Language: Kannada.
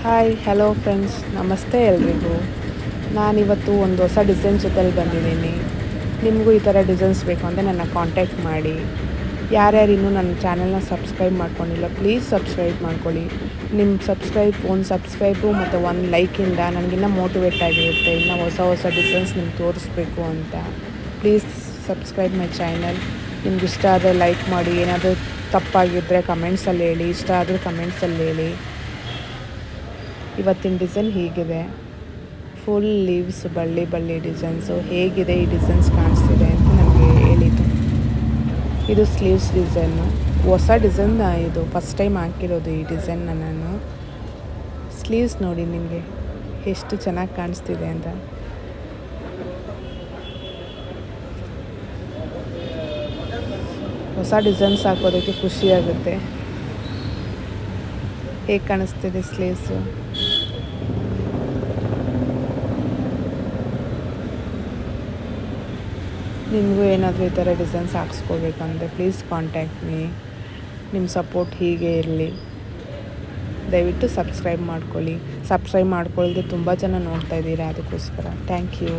ಹಾಯ್ ಹಲೋ ಫ್ರೆಂಡ್ಸ್, ನಮಸ್ತೆ ಎಲ್ರಿಗೂ. ನಾನಿವತ್ತು ಒಂದು ಹೊಸ ಡಿಸೈನ್ ಜೊತೆಲಿ ಬಂದಿದ್ದೀನಿ. ನಿಮಗೂ ಈ ಥರ ಡಿಸೈನ್ಸ್ ಬೇಕು ಅಂದರೆ ನನ್ನ ಕಾಂಟ್ಯಾಕ್ಟ್ ಮಾಡಿ. ಯಾರ್ಯಾರು ಇನ್ನೂ ನನ್ನ ಚಾನಲ್ನ ಸಬ್ಸ್ಕ್ರೈಬ್ ಮಾಡ್ಕೊಂಡಿಲ್ಲ, ಪ್ಲೀಸ್ ಸಬ್ಸ್ಕ್ರೈಬ್ ಮಾಡ್ಕೊಳ್ಳಿ. ನಿಮ್ಮ ಒಂದು ಸಬ್ಸ್ಕ್ರೈಬು ಮತ್ತು ಒಂದು ಲೈಕಿಂದ ನನಗಿನ್ನ ಮೋಟಿವೇಟ್ ಆಗಿರುತ್ತೆ ಇನ್ನು ಹೊಸ ಹೊಸ ಡಿಸೈನ್ಸ್ ನಿಮ್ಗೆ ತೋರಿಸ್ಬೇಕು ಅಂತ. Please subscribe my channel. ನಿಮ್ಗೆ ಇಷ್ಟ ಆದರೆ ಲೈಕ್ ಮಾಡಿ, ಏನಾದರೂ ತಪ್ಪಾಗಿದ್ದರೆ ಕಮೆಂಟ್ಸಲ್ಲಿ ಹೇಳಿ, ಇಷ್ಟ ಆದರೆ ಕಮೆಂಟ್ಸಲ್ಲಿ ಹೇಳಿ. ಇವತ್ತಿನ ಡಿಸೈನ್ ಹೀಗಿದೆ, ಫುಲ್ ಲೀವ್ಸ್ ಬಳ್ಳಿ ಡಿಸೈನ್ಸು. ಹೇಗಿದೆ ಈ ಡಿಸೈನ್ಸ್ ಕಾಣಿಸ್ತಿದೆ ಅಂತ ನನಗೆ ಹೇಳಿದ್ದು. ಇದು ಸ್ಲೀವ್ಸ್ ಡಿಸೈನು, ಹೊಸ ಡಿಸೈನ್. ಇದು ಫಸ್ಟ್ ಟೈಮ್ ಹಾಕಿರೋದು ಈ ಡಿಸೈನ್ನ ನಾನು. ಸ್ಲೀವ್ಸ್ ನೋಡಿ ನಿಮಗೆ ಎಷ್ಟು ಚೆನ್ನಾಗಿ ಕಾಣಿಸ್ತಿದೆ ಅಂತ. ಹೊಸ ಡಿಸೈನ್ಸ್ ಹಾಕೋದಕ್ಕೆ ಖುಷಿಯಾಗುತ್ತೆ. ಹೇಗೆ ಕಾಣಿಸ್ತಿದೆ ಸ್ಲೀವ್ಸು? ನಿಮಗೂ ಏನಾದರೂ ಈ ಥರ ಡಿಸೈನ್ಸ್ ಹಾಕ್ಸ್ಕೋಬೇಕಂದ್ರೆ ಪ್ಲೀಸ್ ಕಾಂಟ್ಯಾಕ್ಟ್ ಮೀ. ನಿಮ್ಮ ಸಪೋರ್ಟ್ ಹೀಗೆ ಇರಲಿ. ದಯವಿಟ್ಟು ಸಬ್ಸ್ಕ್ರೈಬ್ ಮಾಡ್ಕೊಳ್ಳಿ. ಸಬ್ಸ್ಕ್ರೈಬ್ ಮಾಡ್ಕೊಳ್ಳದೆ ತುಂಬ ಜನ ನೋಡ್ತಾ ಇದ್ದೀರಾ, ಅದಕ್ಕೋಸ್ಕರ ಥ್ಯಾಂಕ್ ಯು.